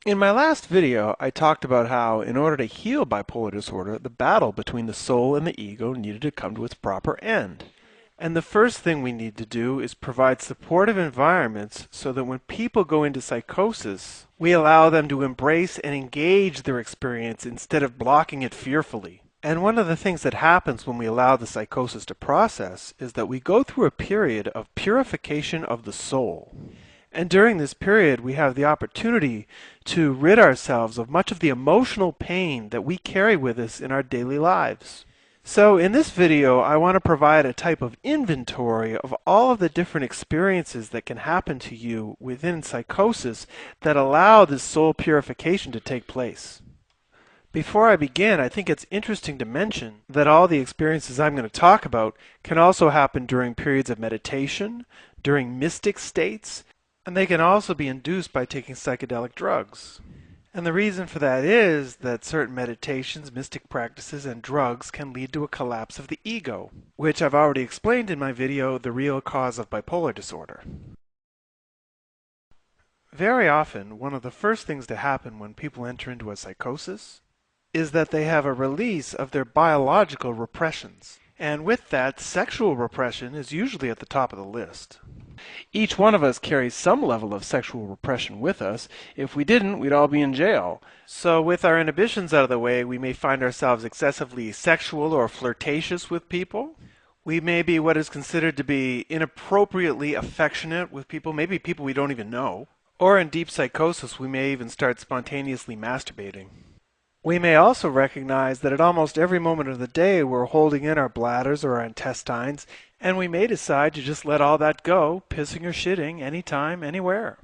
In my last video, I talked about how, in order to heal bipolar disorder, the battle between the soul and the ego needed to come to its proper end. And the first thing we need to do is provide supportive environments so that when people go into psychosis, we allow them to embrace and engage their experience instead of blocking it fearfully. And one of the things that happens when we allow the psychosis to process is that we go through a period of purification of the soul. And during this period, we have the opportunity to rid ourselves of much of the emotional pain that we carry with us in our daily lives. So in this video, I want to provide a type of inventory of all of the different experiences that can happen to you within psychosis that allow this soul purification to take place. Before I begin, I think it's interesting to mention that all the experiences I'm going to talk about can also happen during periods of meditation, during mystic states, and they can also be induced by taking psychedelic drugs. And the reason for that is that certain meditations, mystic practices, and drugs can lead to a collapse of the ego, which I've already explained in my video, The Real Cause of Bipolar Disorder. Very often, one of the first things to happen when people enter into a psychosis is that they have a release of their biological repressions. And with that, sexual repression is usually at the top of the list. Each one of us carries some level of sexual repression with us. If we didn't, we'd all be in jail. So with our inhibitions out of the way, we may find ourselves excessively sexual or flirtatious with people. We may be what is considered to be inappropriately affectionate with people, maybe people we don't even know. Or in deep psychosis, we may even start spontaneously masturbating. We may also recognize that at almost every moment of the day we're holding in our bladders or our intestines, and we may decide to just let all that go, pissing or shitting, anytime, anywhere.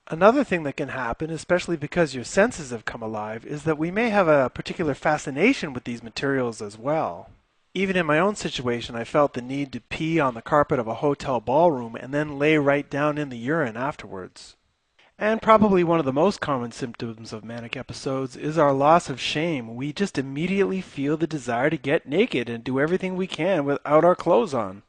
Another thing that can happen, especially because your senses have come alive, is that we may have a particular fascination with these materials as well. Even in my own situation, I felt the need to pee on the carpet of a hotel ballroom and then lay right down in the urine afterwards. And probably one of the most common symptoms of manic episodes is our loss of shame. We just immediately feel the desire to get naked and do everything we can without our clothes on.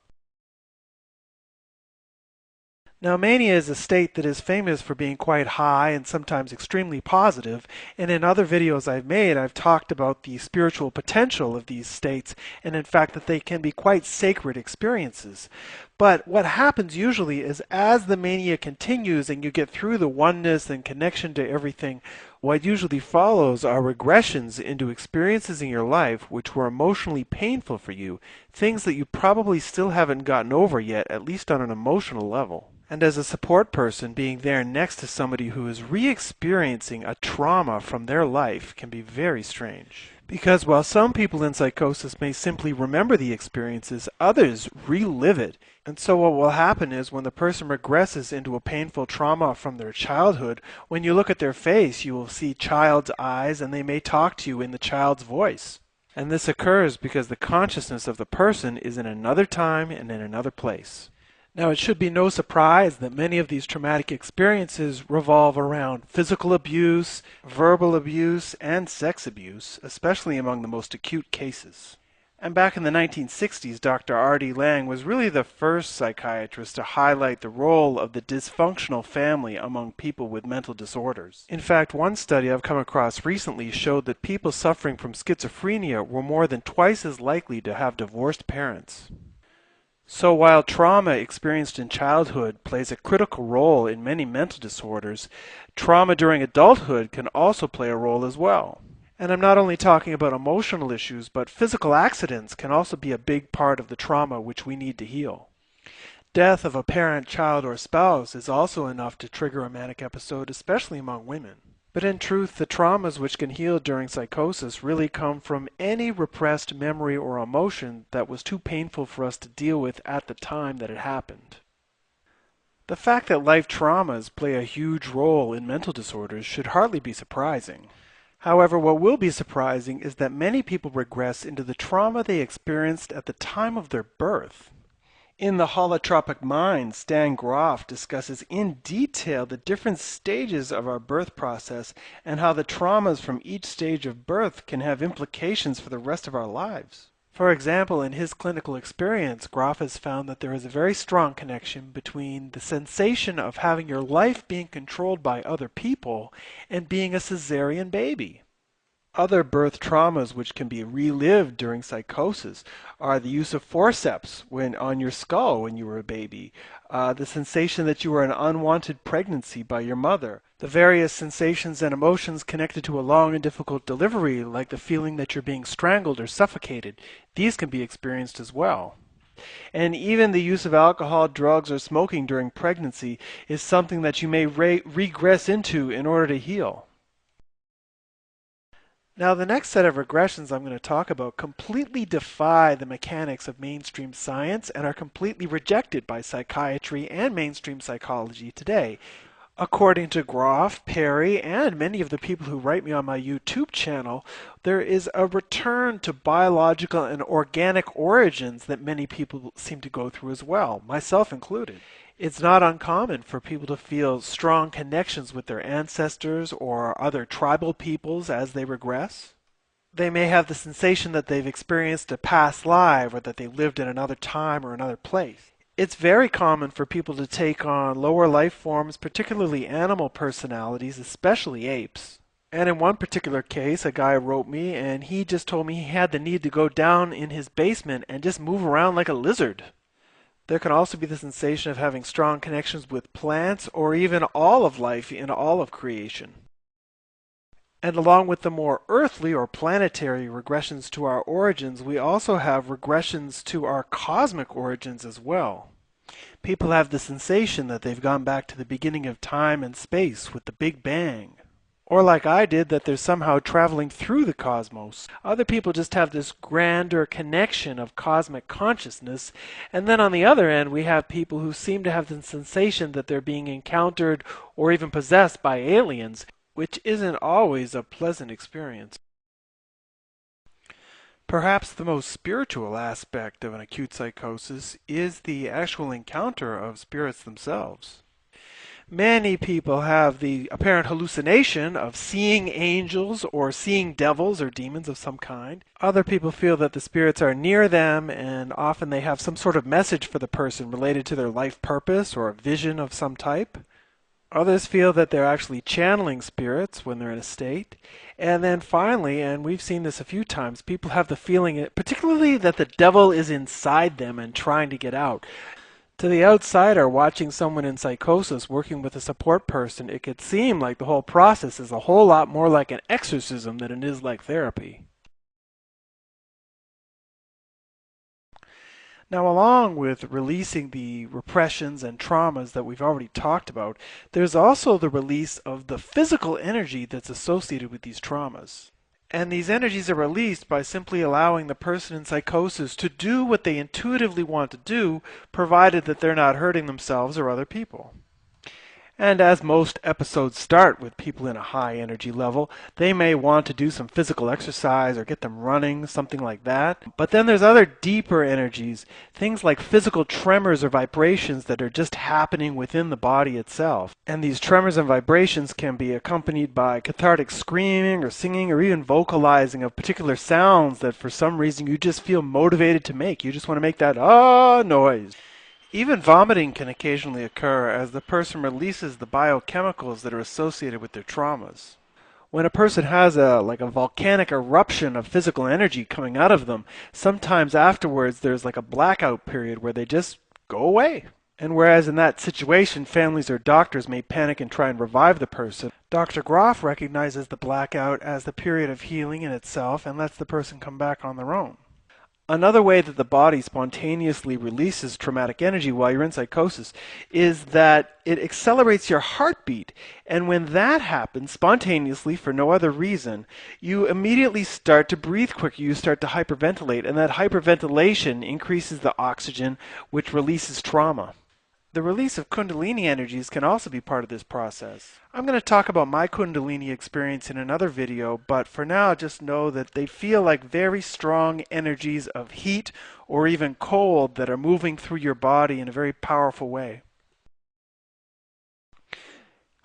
Now, mania is a state that is famous for being quite high and sometimes extremely positive, and in other videos I've made, I've talked about the spiritual potential of these states, and in fact that they can be quite sacred experiences. But what happens usually is as the mania continues and you get through the oneness and connection to everything, what usually follows are regressions into experiences in your life which were emotionally painful for you, things that you probably still haven't gotten over yet, at least on an emotional level. And as a support person, being there next to somebody who is re-experiencing a trauma from their life can be very strange. Because while some people in psychosis may simply remember the experiences, others relive it. And so what will happen is when the person regresses into a painful trauma from their childhood, when you look at their face, you will see child's eyes and they may talk to you in the child's voice. And this occurs because the consciousness of the person is in another time and in another place. Now, it should be no surprise that many of these traumatic experiences revolve around physical abuse, verbal abuse, and sex abuse, especially among the most acute cases. And back in the 1960s, Dr. R.D. Laing was really the first psychiatrist to highlight the role of the dysfunctional family among people with mental disorders. In fact, one study I've come across recently showed that people suffering from schizophrenia were more than twice as likely to have divorced parents. So while trauma experienced in childhood plays a critical role in many mental disorders, trauma during adulthood can also play a role as well. And I'm not only talking about emotional issues, but physical accidents can also be a big part of the trauma which we need to heal. Death of a parent, child, or spouse is also enough to trigger a manic episode, especially among women. But in truth, the traumas which can heal during psychosis really come from any repressed memory or emotion that was too painful for us to deal with at the time that it happened. The fact that life traumas play a huge role in mental disorders should hardly be surprising. However, what will be surprising is that many people regress into the trauma they experienced at the time of their birth. In The Holotropic Mind, Stan Grof discusses in detail the different stages of our birth process and how the traumas from each stage of birth can have implications for the rest of our lives. For example, in his clinical experience, Groff has found that there is a very strong connection between the sensation of having your life being controlled by other people and being a cesarean baby. Other birth traumas which can be relived during psychosis are the use of forceps when on your skull when you were a baby, the sensation that you were an unwanted pregnancy by your mother, the various sensations and emotions connected to a long and difficult delivery, like the feeling that you're being strangled or suffocated. These can be experienced as well. And even the use of alcohol, drugs, or smoking during pregnancy is something that you may regress into in order to heal. Now, the next set of regressions I'm going to talk about completely defy the mechanics of mainstream science and are completely rejected by psychiatry and mainstream psychology today. According to Groff, Perry, and many of the people who write me on my YouTube channel, there is a return to biological and organic origins that many people seem to go through as well, myself included. It's not uncommon for people to feel strong connections with their ancestors or other tribal peoples as they regress. They may have the sensation that they've experienced a past life or that they lived in another time or another place. It's very common for people to take on lower life forms, particularly animal personalities, especially apes. And in one particular case, a guy wrote me and he just told me he had the need to go down in his basement and just move around like a lizard. There can also be the sensation of having strong connections with plants or even all of life in all of creation. And along with the more earthly or planetary regressions to our origins, we also have regressions to our cosmic origins as well. People have the sensation that they've gone back to the beginning of time and space with the Big Bang. Or like I did, that they're somehow traveling through the cosmos. Other people just have this grander connection of cosmic consciousness. And then on the other end, we have people who seem to have the sensation that they're being encountered or even possessed by aliens, which isn't always a pleasant experience. Perhaps the most spiritual aspect of an acute psychosis is the actual encounter of spirits themselves. Many people have the apparent hallucination of seeing angels or seeing devils or demons of some kind. Other people feel that the spirits are near them, and often they have some sort of message for the person related to their life purpose or a vision of some type. Others feel that they're actually channeling spirits when they're in a state. And then finally, and we've seen this a few times, people have the feeling, particularly that the devil is inside them and trying to get out. To the outsider, watching someone in psychosis working with a support person, it could seem like the whole process is a whole lot more like an exorcism than it is like therapy. Now, along with releasing the repressions and traumas that we've already talked about, there's also the release of the physical energy that's associated with these traumas. And these energies are released by simply allowing the person in psychosis to do what they intuitively want to do, provided that they're not hurting themselves or other people. And as most episodes start with people in a high energy level, they may want to do some physical exercise or get them running, something like that. But then there's other deeper energies, things like physical tremors or vibrations that are just happening within the body itself. And these tremors and vibrations can be accompanied by cathartic screaming or singing or even vocalizing of particular sounds that for some reason you just feel motivated to make. You just want to make that noise. Even vomiting can occasionally occur as the person releases the biochemicals that are associated with their traumas. When a person has a volcanic eruption of physical energy coming out of them, sometimes afterwards there's like a blackout period where they just go away. And whereas in that situation families or doctors may panic and try and revive the person, Dr. Groff recognizes the blackout as the period of healing in itself and lets the person come back on their own. Another way that the body spontaneously releases traumatic energy while you're in psychosis is that it accelerates your heartbeat. And when that happens spontaneously for no other reason, you immediately start to breathe quicker. You start to hyperventilate. And that hyperventilation increases the oxygen, which releases trauma. The release of Kundalini energies can also be part of this process. I'm going to talk about my Kundalini experience in another video, but for now just know that they feel like very strong energies of heat or even cold that are moving through your body in a very powerful way.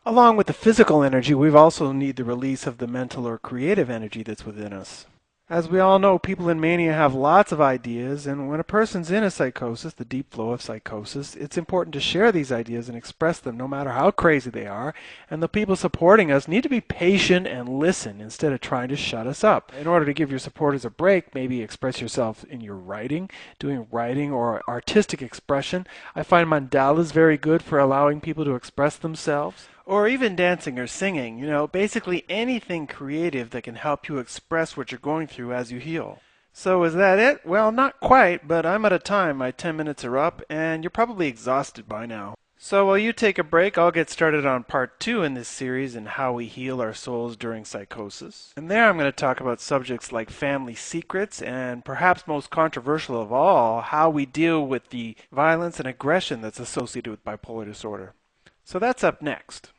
Along with the physical energy, we also need the release of the mental or creative energy that's within us. As we all know, people in mania have lots of ideas, and when a person's in a psychosis, the deep flow of psychosis, it's important to share these ideas and express them no matter how crazy they are, and the people supporting us need to be patient and listen instead of trying to shut us up. In order to give your supporters a break, maybe express yourself in your writing, doing writing or artistic expression. I find mandalas very good for allowing people to express themselves. Or even dancing or singing, basically anything creative that can help you express what you're going through as you heal. So is that it? Well, not quite, but I'm out of time. My 10 minutes are up, and you're probably exhausted by now. So while you take a break, I'll get started on part 2 in this series and how we heal our souls during psychosis. And there I'm going to talk about subjects like family secrets and perhaps most controversial of all, how we deal with the violence and aggression that's associated with bipolar disorder. So that's up next.